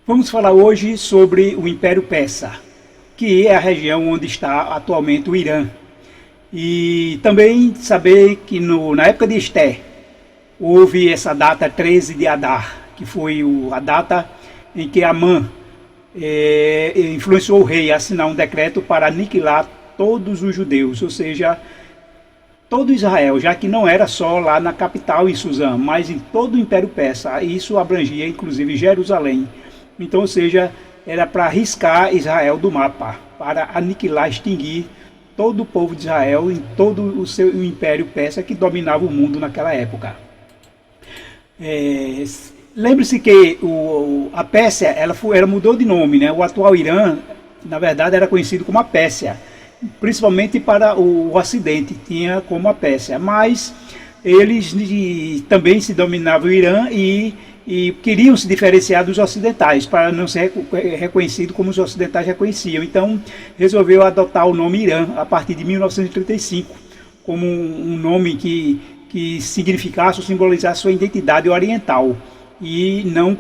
Vamos falar hoje sobre o Império Persa, que é a região onde está atualmente o Irã. E também saber que na época de Esté houve essa data 13 de Adar, que foi a data em que Amã influenciou o rei a assinar um decreto para aniquilar todos os judeus, ou seja, todo Israel, já que não era só lá na capital em Suzã, mas em todo o Império Persa. Isso abrangia inclusive Jerusalém. Então, ou seja, era para riscar Israel do mapa, para aniquilar, extinguir todo o povo de Israel em todo o Império Persa que dominava o mundo naquela época. Lembre-se que a Pérsia ela mudou de nome, né? O atual Irã, na verdade, era conhecido como a Pérsia, principalmente para o Ocidente, tinha como a Pérsia, mas eles também se dominavam o Irã e queriam se diferenciar dos ocidentais, para não ser reconhecido como os ocidentais reconheciam. Então, resolveu adotar o nome Irã a partir de 1935, como um nome que significasse ou simbolizasse sua identidade oriental, e não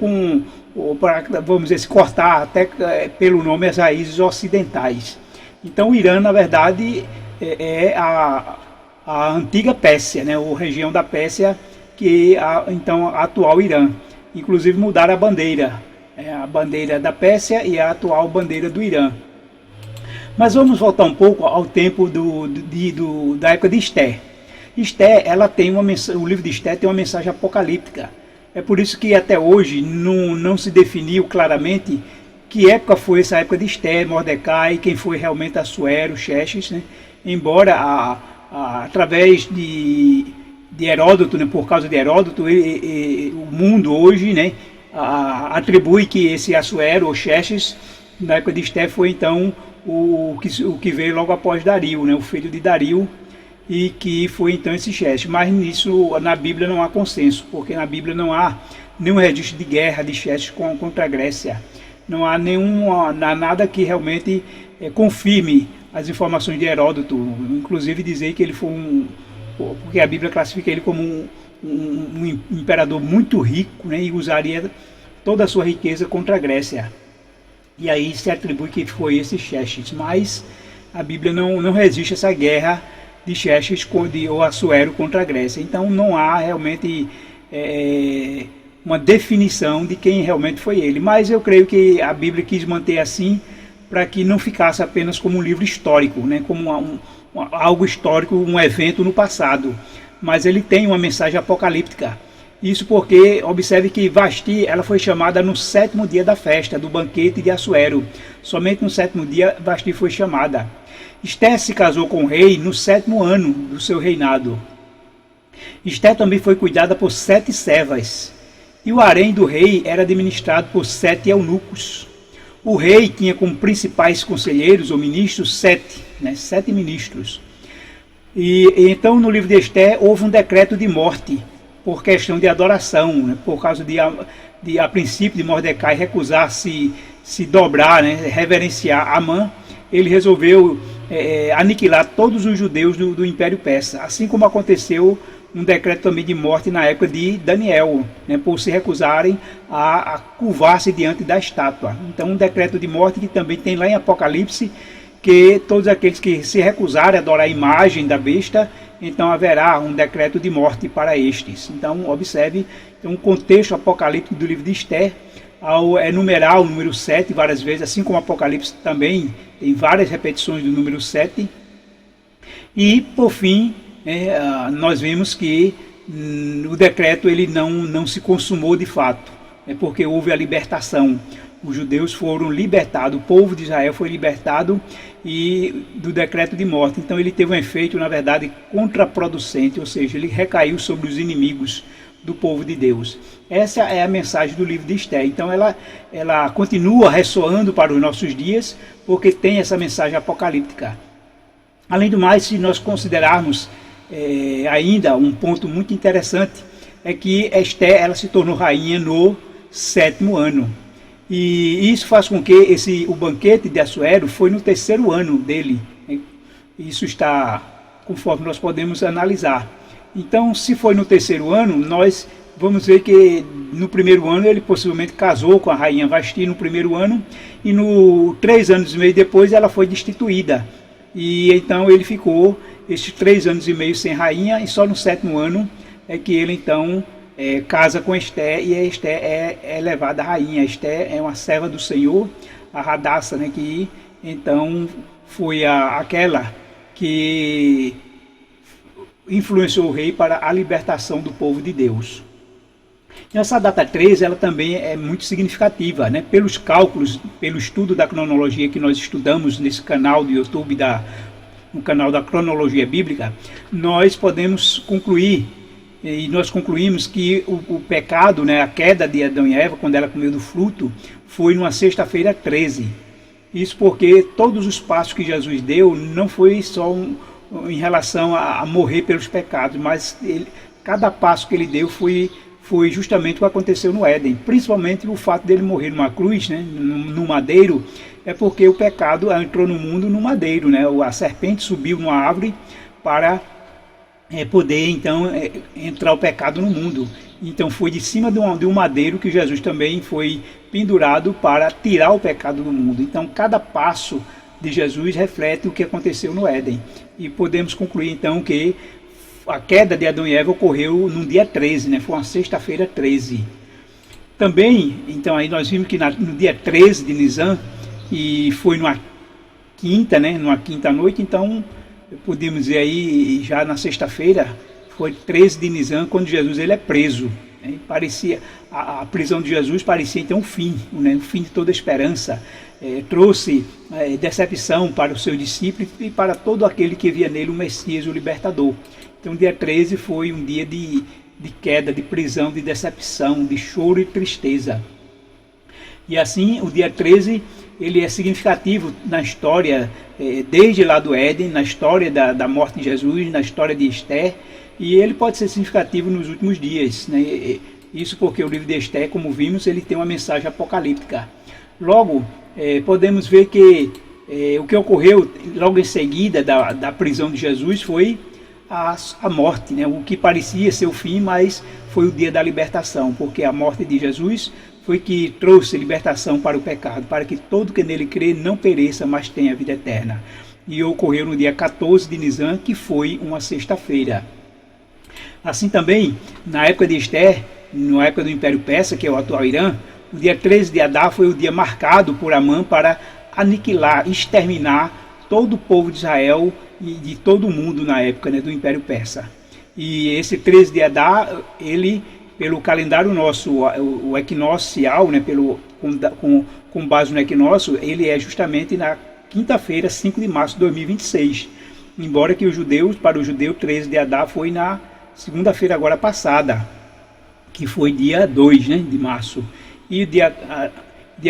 vamos dizer, se cortar até pelo nome as raízes ocidentais. Então, o Irã, na verdade, é a antiga Pérsia, né, ou região da Pérsia, que é então a atual Irã. Inclusive mudaram a bandeira da Pérsia e a atual bandeira do Irã. Mas vamos voltar um pouco ao tempo da época de Esté. Esté, o livro de Esté tem uma mensagem apocalíptica. É por isso que até hoje não se definiu claramente que época foi essa época de Esté, Mordecai, quem foi realmente Assuero, Xerxes, né? Embora através de Heródoto, né, por causa de Heródoto, o mundo hoje, né, atribui que esse Assuero ou Xerxes, na época de Esté, foi então o que veio logo após Dario, né, o filho de Dario, e que foi então esse Xerxes. Mas nisso na Bíblia não há consenso, porque na Bíblia não há nenhum registro de guerra de Xerxes contra a Grécia. Não há nada que realmente confirme as informações de Heródoto, inclusive dizer que ele foi porque a Bíblia classifica ele como um imperador muito rico, né, e usaria toda a sua riqueza contra a Grécia. E aí se atribui que foi esse Xerxes, mas a Bíblia não resiste a essa guerra de Xerxes ou Assuero contra a Grécia. Então não há realmente uma definição de quem realmente foi ele. Mas eu creio que a Bíblia quis manter assim para que não ficasse apenas como um livro histórico, né, como algo histórico, um evento no passado, mas ele tem uma mensagem apocalíptica. Isso porque, observe que Vasti ela foi chamada no 7º dia da festa, do banquete de Assuero. Somente no 7º dia Vasti foi chamada. Esté se casou com o rei no 7º ano do seu reinado. Esté também foi cuidada por 7 servas, e o harém do rei era administrado por 7 eunucos. O rei tinha como principais conselheiros ou ministros 7 ministros. E então no livro de Esté houve um decreto de morte por questão de adoração, né, por causa a princípio de Mordecai recusar se dobrar, né, reverenciar Amã. Ele resolveu aniquilar todos os judeus do Império Persa, assim como aconteceu um decreto também de morte na época de Daniel, né, por se recusarem a curvar-se diante da estátua. Então um decreto de morte que também tem lá em Apocalipse, que todos aqueles que se recusarem a adorar a imagem da besta, então haverá um decreto de morte para estes. Então observe um contexto apocalíptico do livro de Esté, ao enumerar o número 7 várias vezes, assim como Apocalipse também tem várias repetições do número 7. E por fim, nós vimos que o decreto ele não se consumou de fato, porque houve a libertação. Os judeus foram libertados, o povo de Israel foi libertado do decreto de morte. Então ele teve um efeito, na verdade, contraproducente, ou seja, ele recaiu sobre os inimigos do povo de Deus. Essa é a mensagem do livro de Esté. Então ela continua ressoando para os nossos dias, porque tem essa mensagem apocalíptica. Além do mais, se nós considerarmos ainda um ponto muito interessante, é que Esté ela se tornou rainha no 7º ano. E isso faz com que o banquete de Assuero foi no 3º ano dele. Isso está conforme nós podemos analisar. Então, se foi no 3º ano, nós vamos ver que no primeiro ano ele possivelmente casou com a rainha Vasti no primeiro ano, e no 3 anos e meio depois ela foi destituída. E então ele ficou esses 3 anos e meio sem rainha, e só no 7º ano é que ele então casa com Esther, e a Esther é levada a rainha. A Esther é uma serva do Senhor, a Radassa, né, que então foi aquela que influenciou o rei para a libertação do povo de Deus. E essa data 13 ela também é muito significativa, né? Pelos cálculos, pelo estudo da cronologia que nós estudamos nesse canal do YouTube, no canal da cronologia bíblica, nós podemos concluir, e nós concluímos que o pecado, né, a queda de Adão e Eva, quando ela comeu do fruto, foi numa sexta-feira 13. Isso porque todos os passos que Jesus deu não foi só em relação a morrer pelos pecados, mas cada passo que ele deu foi justamente o que aconteceu no Éden. Principalmente o fato dele morrer numa cruz, né, no madeiro, é porque o pecado entrou no mundo no madeiro, né? A serpente subiu numa árvore para poder então entrar o pecado no mundo. Então foi de cima de um madeiro que Jesus também foi pendurado para tirar o pecado do mundo. Então cada passo de Jesus reflete o que aconteceu no Éden. E podemos concluir então que a queda de Adão e Eva ocorreu no dia 13, né? Foi uma sexta-feira 13. Também, então aí nós vimos que no dia 13 de Nisan, e foi numa quinta, né? Numa quinta noite, então podemos dizer aí, já na sexta-feira, foi 13 de Nisan, quando Jesus ele é preso. Né? Parecia, a prisão de Jesus parecia então o fim, né? O fim de toda a esperança. Trouxe decepção para os seus discípulos e para todo aquele que via nele o Messias, o Libertador. Então, dia 13 foi um dia de queda, de prisão, de decepção, de choro e tristeza. E assim, o dia 13, ele é significativo na história, desde lá do Éden, na história da morte de Jesus, na história de Esther, e ele pode ser significativo nos últimos dias, né? Isso porque o livro de Esther, como vimos, ele tem uma mensagem apocalíptica. Logo, podemos ver que o que ocorreu logo em seguida da prisão de Jesus foi a morte, né? O que parecia ser o fim, mas foi o dia da libertação, porque a morte de Jesus foi que trouxe libertação para o pecado, para que todo que nele crê não pereça, mas tenha vida eterna. E ocorreu no dia 14 de Nisan, que foi uma sexta-feira. Assim também, na época de Esther, na época do Império Persa, que é o atual Irã, o dia 13 de Adar foi o dia marcado por Amã para aniquilar, exterminar todo o povo de Israel e de todo o mundo na época, né, do Império Persa. E esse 13 de Adar, ele, pelo calendário nosso, o equinocial, né, com base no equinócio, ele é justamente na quinta-feira, 5 de março de 2026. Embora que para o judeu, 13 de Adar foi na segunda-feira agora passada, que foi dia 2, né, de março. E dia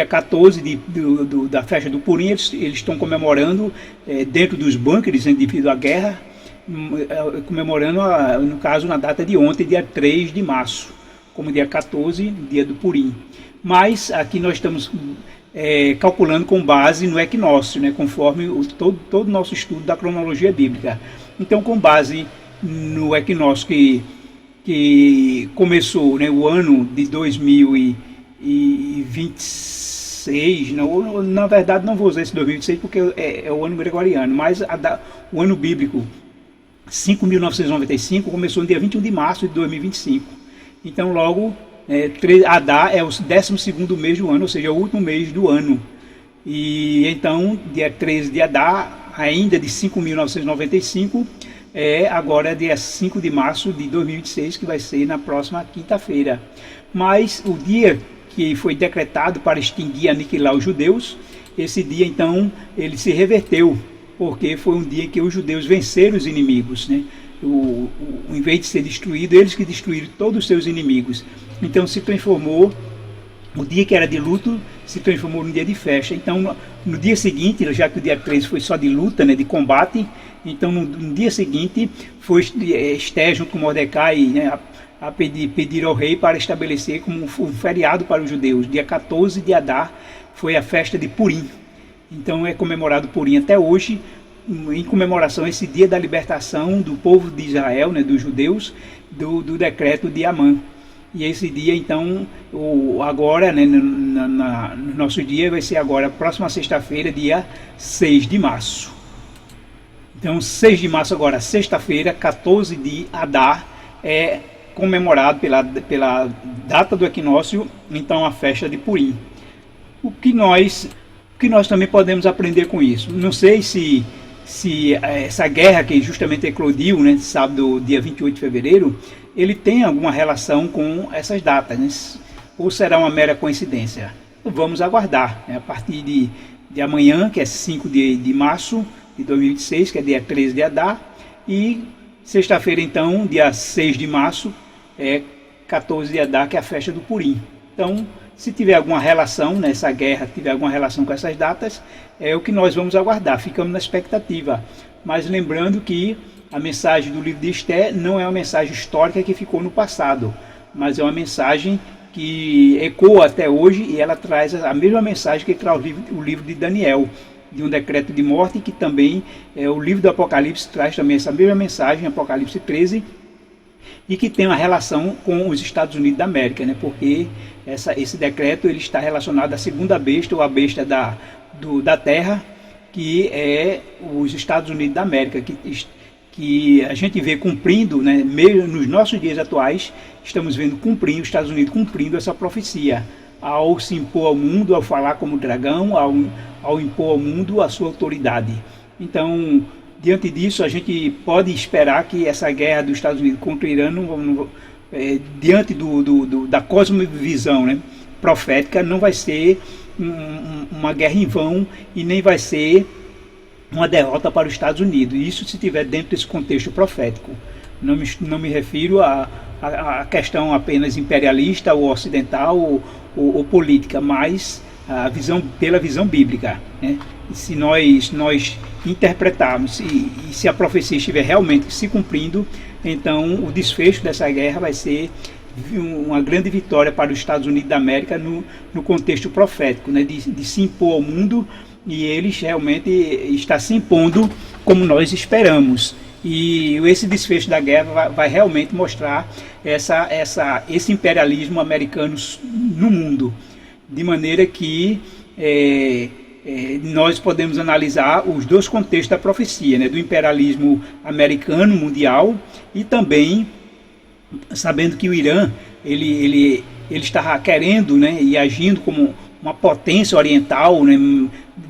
14 da festa do Purim, eles estão comemorando dentro dos bunkers, devido à guerra, comemorando, no caso, na data de ontem, dia 3 de março, como dia 14, dia do Purim. Mas aqui nós estamos calculando com base no equinócio, né, conforme todo o nosso estudo da cronologia bíblica. Então, com base no equinócio que começou, né, o ano de 2026, não, na verdade não vou usar esse 2026 porque é o ano gregoriano, mas o ano bíblico 5.995 começou no dia 21 de março de 2025. Então logo, Adar é o 12º mês do ano, ou seja, o último mês do ano. E então, dia 13 de Adar, ainda de 5.995, agora dia 5 de março de 2026, que vai ser na próxima quinta-feira. Mas o dia que foi decretado para extinguir, aniquilar os judeus, esse dia então ele se reverteu, porque foi um dia em que os judeus venceram os inimigos, né? Em vez de ser destruído, eles que destruíram todos os seus inimigos. Então se transformou, o dia que era de luto se transformou num dia de festa. Então no dia seguinte, já que o dia 13 foi só de luta, né, de combate, então no dia seguinte foi Esther junto com Mordecai, né, a pedir ao rei para estabelecer como um feriado para os judeus. Dia 14 de Adar foi a festa de Purim. Então é comemorado Purim até hoje, em comemoração a esse dia da libertação do povo de Israel, né, dos judeus, do decreto de Amã. E esse dia, então, agora, né, no nosso dia, vai ser agora, próxima sexta-feira, dia 6 de março. Então, 6 de março agora, sexta-feira, 14 de Adar, é comemorado pela data do equinócio, então a festa de Purim. O que nós também podemos aprender com isso? Não sei se essa guerra que justamente eclodiu, né, sábado, dia 28 de fevereiro, ele tem alguma relação com essas datas, né? Ou será uma mera coincidência? Vamos aguardar, né? A partir de amanhã, que é 5 de março de 2026, que é dia 13 de Adar, e sexta-feira, então, dia 6 de março, é 14 de Adar, que é a festa do Purim. Então, se tiver alguma relação nessa guerra, tiver alguma relação com essas datas, é o que nós vamos aguardar, ficamos na expectativa. Mas lembrando que a mensagem do livro de Esther não é uma mensagem histórica que ficou no passado, mas é uma mensagem que ecoa até hoje, e ela traz a mesma mensagem que traz o livro de Daniel, de um decreto de morte, que também o livro do Apocalipse traz também essa mesma mensagem, Apocalipse 13, e que tem uma relação com os Estados Unidos da América, né? Porque esse decreto ele está relacionado à segunda besta, ou a besta da Terra, que é os Estados Unidos da América, que a gente vê cumprindo, né? Mesmo nos nossos dias atuais, estamos vendo os Estados Unidos cumprindo essa profecia, ao se impor ao mundo, ao falar como dragão, ao impor ao mundo a sua autoridade. Então, diante disso, a gente pode esperar que essa guerra dos Estados Unidos contra o Irã, diante da cosmovisão, né, profética, não vai ser uma guerra em vão, e nem vai ser uma derrota para os Estados Unidos. Isso se estiver dentro desse contexto profético. Não me refiro à questão apenas imperialista ou ocidental ou política, mas pela visão bíblica, né? Se nós interpretarmos e se a profecia estiver realmente se cumprindo, então o desfecho dessa guerra vai ser uma grande vitória para os Estados Unidos da América no contexto profético, né? De se impor ao mundo, e eles realmente está se impondo como nós esperamos. E esse desfecho da guerra vai realmente mostrar esse imperialismo americano no mundo, de maneira que nós podemos analisar os dois contextos da profecia, né, do imperialismo americano mundial, e também sabendo que o Irã ele estava querendo, né, e agindo como uma potência oriental, né,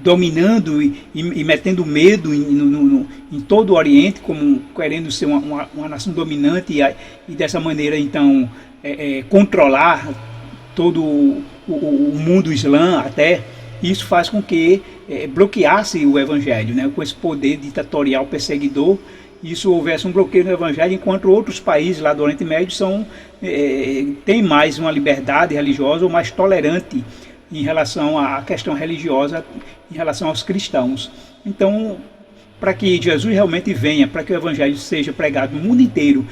dominando e metendo medo em todo o Oriente, como querendo ser uma nação dominante, e dessa maneira então controlar todo o mundo islã até. Isso faz com que bloqueasse o Evangelho, né, com esse poder ditatorial perseguidor. Isso houvesse um bloqueio no Evangelho, enquanto outros países lá do Oriente Médio têm mais uma liberdade religiosa, ou mais tolerante em relação à questão religiosa, em relação aos cristãos. Então, para que Jesus realmente venha, para que o Evangelho seja pregado no mundo inteiro,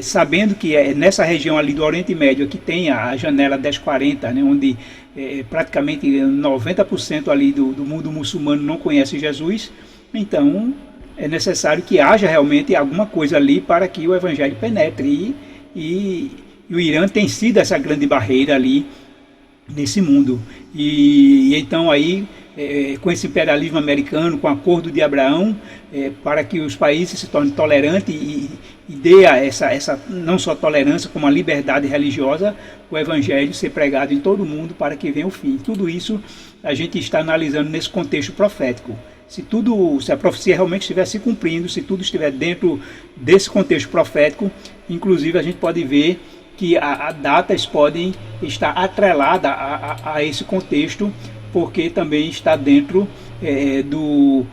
sabendo que nessa região ali do Oriente Médio, que tem a janela 1040, né, onde praticamente 90% ali do mundo muçulmano não conhece Jesus, então é necessário que haja realmente alguma coisa ali para que o Evangelho penetre, e o Irã tem sido essa grande barreira ali nesse mundo. E então aí, com esse imperialismo americano, com o acordo de Abraão, para que os países se tornem tolerantes e dê essa não só tolerância, como a liberdade religiosa, o Evangelho ser pregado em todo o mundo para que venha o fim. Tudo isso a gente está analisando nesse contexto profético. Se a profecia realmente estiver se cumprindo, se tudo estiver dentro desse contexto profético, inclusive a gente pode ver que as datas podem estar atreladas a esse contexto, porque também está dentro do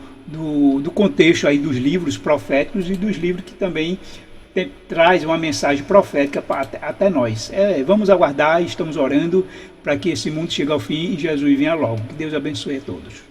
contexto aí dos livros proféticos, e dos livros que também traz uma mensagem profética até nós. Vamos aguardar, estamos orando para que esse mundo chegue ao fim e Jesus venha logo. Que Deus abençoe a todos.